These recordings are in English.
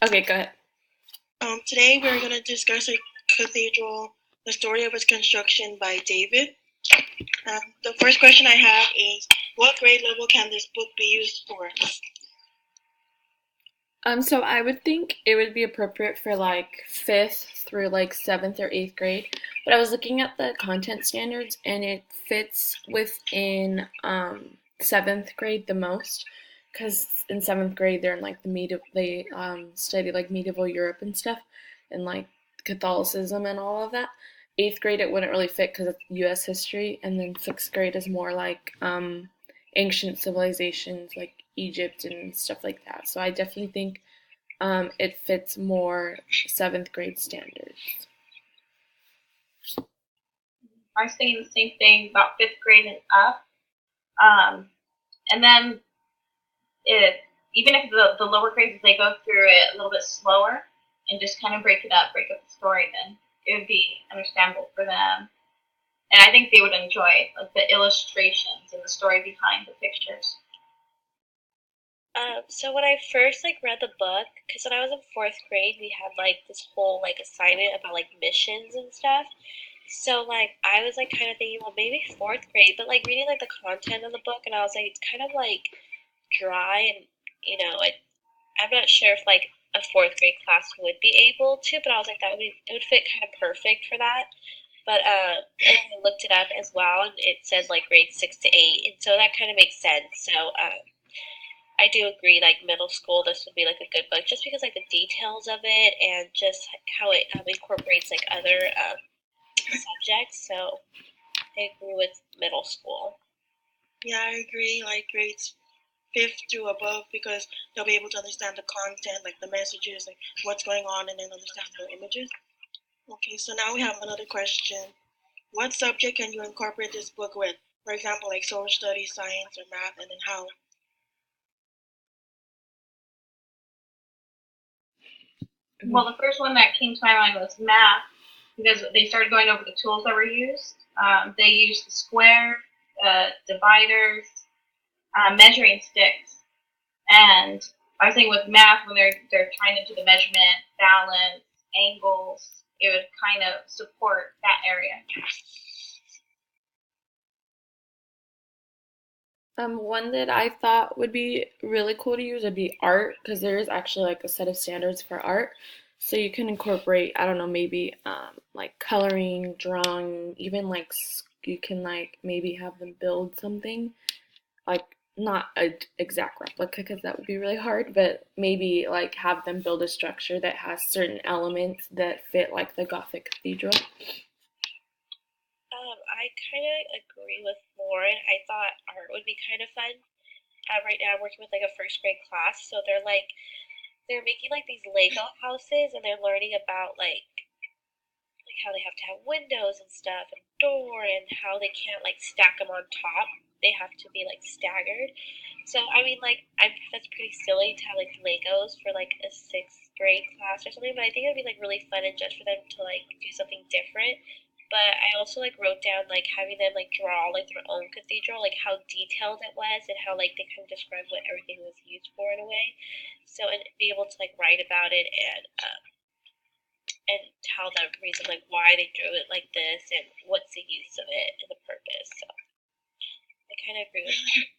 Okay, go ahead. Today we're going to discuss a cathedral, the story of its construction by David. The first question I have is, what grade level can this book be used for? So I would think it would be appropriate for like fifth through like seventh or eighth grade. But I was looking at the content standards and it fits within seventh grade the most, because in seventh grade they're in like they study like medieval Europe and stuff, and like Catholicism and all of that. Eighth grade it wouldn't really fit because it's U.S. history, and then sixth grade is more like ancient civilizations like Egypt and stuff like that. So I definitely think it fits more seventh grade standards. I was thinking the same thing about fifth grade and up. Um, and then it, even if the lower grades, they go through it a little bit slower and just kind of break up the story, then it would be understandable for them. And I think they would enjoy it, like the illustrations and the story behind the pictures. So when I first read the book, because when I was in fourth grade, we had this whole assignment about missions and stuff. So I was kind of thinking, well, maybe fourth grade, but reading the content of the book, and I was it's kind of dry, and I'm not sure if a fourth grade class would be able to, but I was that would it would fit kind of perfect for that. But and I looked it up as well, and it said grade 6 to 8, and so that kind of makes sense. So I do agree, middle school, this would be a good book, just because the details of it and just how it incorporates other subjects. So I agree with middle school. Yeah, I agree. Like grades fifth to above, because they'll be able to understand the content, like the messages, like what's going on, and then understand the images. Okay, so now we have another question. What subject can you incorporate this book with? For example, like social studies, science, or math, and then how? Well, the first one that came to my mind was math, because they started going over the tools that were used. They used the square, dividers, measuring sticks, and I was thinking with math, when they're trying to do the measurement, balance, angles, it would kind of support that area. One that I thought would be really cool to use would be art, because there is actually a set of standards for art. So you can incorporate, I don't know, maybe like coloring, drawing, even you can maybe have them build something, like not an exact replica because that would be really hard, but maybe have them build a structure that has certain elements that fit the Gothic cathedral. I kind of agree with Lauren. I thought art would be kind of fun. Right now, I'm working with a first grade class, so they're making these Lego houses, and they're learning about how they have to have windows and stuff, and door, and how they can't stack them on top. They have to be staggered. So I mean, that's pretty silly to have Legos for a sixth grade class or something. But I think it'd be really fun and just for them to do something different. But I also wrote down having them draw their own cathedral, how detailed it was, and how they kind of describe what everything was used for in a way. So and be able to write about it and tell the reason why they drew it like this and what's the use of it and the purpose. So I kind of agree with that.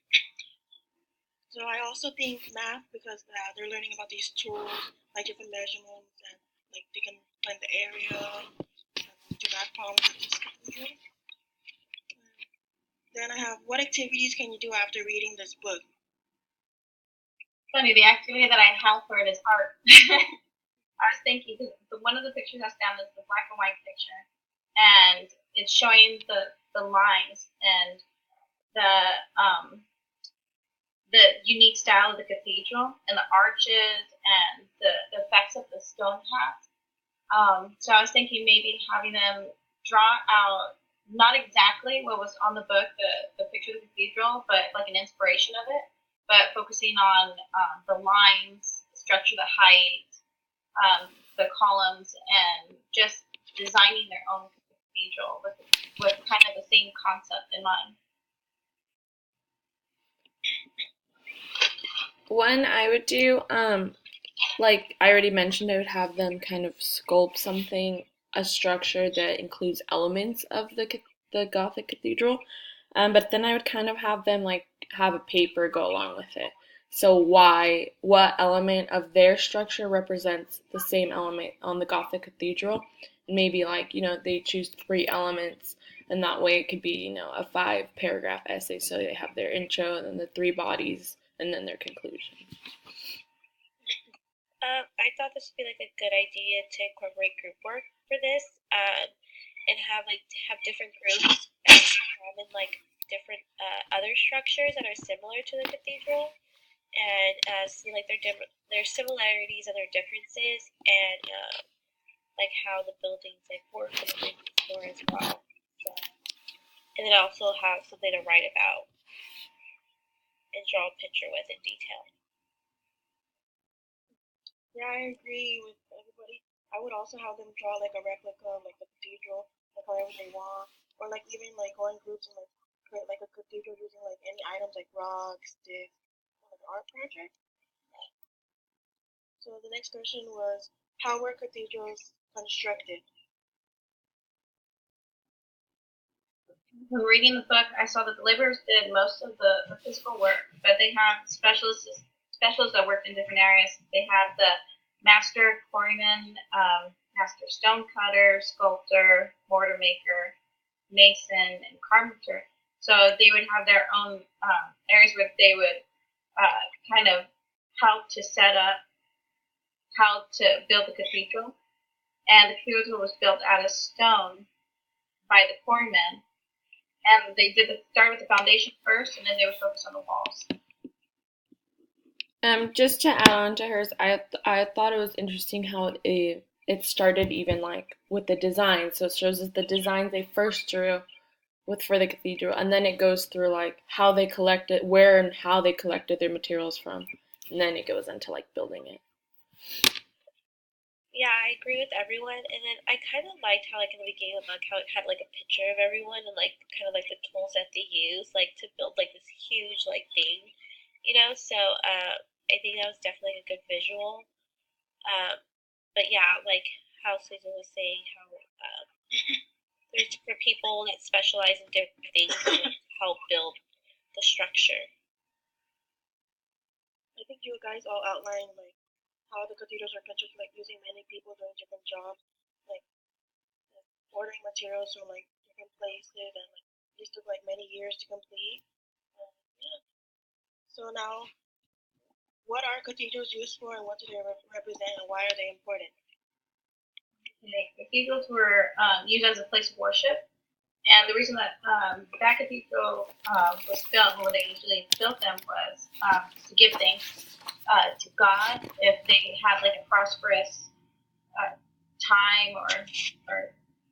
So I also think math, because they're learning about these tools, like different measurements, and like they can find the area and do math problems with this computer. Then I have, what activities can you do after reading this book? Funny, the activity that I have for it is art. I was thinking, one of the pictures I found is the black and white picture, and it's showing the lines and the unique style of the cathedral and the arches and the effects of the stone has. So I was thinking maybe having them draw out not exactly what was on the book, the picture of the cathedral, but an inspiration of it, but focusing on the lines, the structure, the height, the columns, and just designing their own cathedral with kind of the same concept in mind. One I would do, like I already mentioned, I would have them kind of sculpt something, a structure that includes elements of the Gothic cathedral. But then I would kind of have them like have a paper go along with it. So what element of their structure represents the same element on the Gothic cathedral? Maybe like, they choose three elements, and that way it could be, a 5 paragraph essay. So they have their intro and then the three bodies and then their conclusion. I thought this would be like a good idea to incorporate group work for this, and have different groups examine like different other structures that are similar to the cathedral, and see like their similarities and their differences, and like how the buildings like work in the previous floor as well. So, and then also have something to write about and draw a picture with in detail. Yeah, I agree with everybody. I would also have them draw like a replica of like the cathedral, like however they want, or like even like go in groups and like create like a cathedral using like any items like rocks, sticks, like an art project. So the next question was, how were cathedrals constructed? When reading the book, I saw that the laborers did most of the physical work, but they had specialists that worked in different areas. They had the master quarryman, master stonecutter, sculptor, mortar maker, mason, and carpenter. So they would have their own areas where they would kind of help to set up how to build the cathedral. And the cathedral was built out of stone by the quarrymen. And they start with the foundation first, and then they would focus on the walls. Just to add on to hers, I thought it was interesting how it started even like with the design. So it shows us the designs they first drew for the cathedral, and then it goes through like how they collected, where and how they collected their materials from, and then it goes into like building it. Yeah, I agree with everyone. And then I kind of liked how, like, in the beginning of the book, how it had, like, a picture of everyone and, like, kind of, like, the tools that they use, like, to build, like, this huge, like, thing, you know? So, I think that was definitely a good visual. Um, but yeah, like how Susan was saying, how there's different people that specialize in different things to help build the structure. I think you guys all outlined like how the cathedrals are constructed, like using many people doing different jobs, like ordering materials from like different places, and like this took like many years to complete. Yeah. So now, what are cathedrals used for, and what do they represent, and why are they important? Cathedrals were used as a place of worship, and the reason that that cathedral was built, and what they usually built them was to give thanks to God if they had like a prosperous time or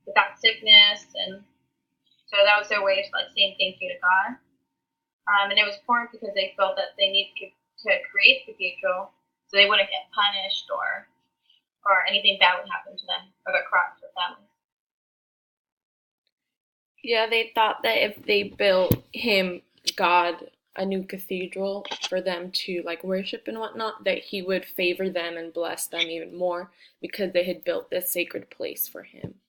without sickness, and so that was their way of like saying thank you to God. And it was important because they felt that they needed to create the cathedral so they wouldn't get punished or anything bad would happen to them or their crops or families. Yeah, they thought that if they built God, a new cathedral for them to like worship and whatnot, that he would favor them and bless them even more because they had built this sacred place for him.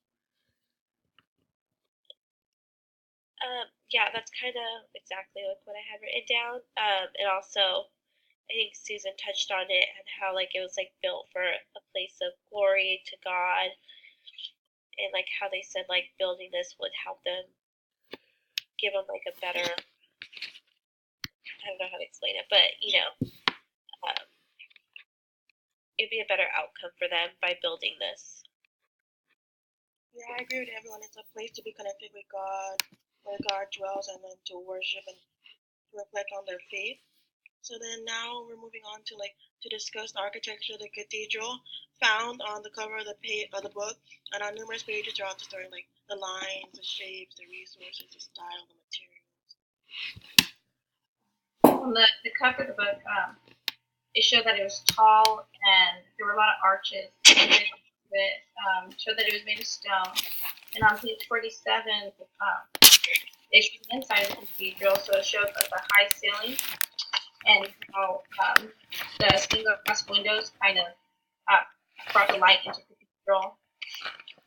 Yeah, that's kind of exactly like what I had written down. And also, I think Susan touched on it and how like it was like built for a place of glory to God, and like how they said like building this would help them, give them like a better, I don't know how to explain it, but it'd be a better outcome for them by building this. Yeah, I agree with everyone. It's a place to be connected with God, where God dwells, and then to worship and to reflect on their faith. So then now we're moving on to to discuss the architecture of the cathedral found on the cover of the book and on numerous pages throughout the story, like the lines, the shapes, the resources, the style, the materials. On the cover of the book, it showed that it was tall and there were a lot of arches. It showed that it was made of stone. And on page 47, it showed the inside of the cathedral, so it showed like the high ceiling and how the stained glass windows kind of brought the light into the cathedral.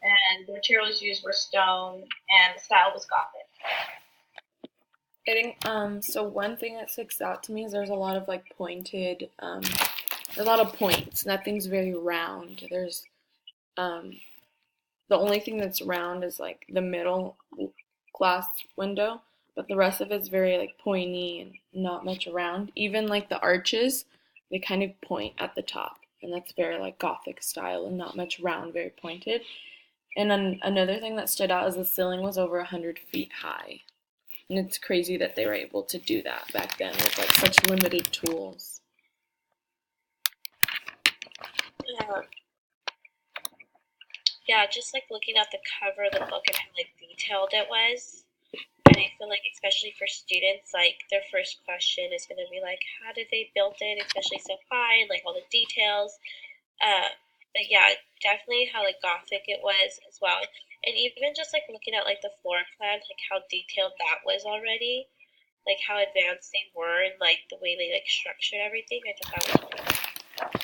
And the materials used were stone, and the style was Gothic. I think so one thing that sticks out to me is there's a lot of like pointed a lot of points. Nothing's very round. There's um the only thing that's round is like the middle glass window, but the rest of it's very like pointy and not much around. Even like the arches, they kind of point at the top, and that's very like Gothic style and not much round, very pointed. And then another thing that stood out is the ceiling was over 100 feet high. And it's crazy that they were able to do that back then with like such limited tools. Yeah, yeah, just like looking at the cover of the book and how like detailed it was. And I feel like especially for students, like their first question is gonna be like, how did they build it, especially so high, and like all the details. Uh, but yeah, definitely how like gothic it was as well. And even just like looking at like the floor plan, like how detailed that was already, like how advanced they were and like the way they like structured everything. I thought that was pretty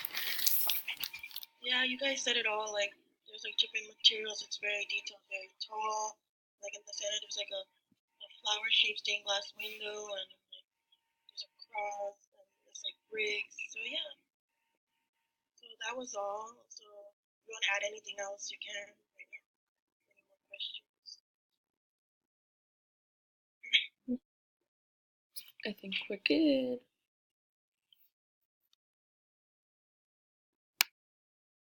Yeah, you guys said it all. Like, there's like different materials. It's very detailed, very tall. Like in the center, there's like a flower-shaped stained glass window, and like there's a cross, and there's like bricks. So yeah, so that was all. So if you want to add anything else, you can. Right now. Any more questions? I think we're good.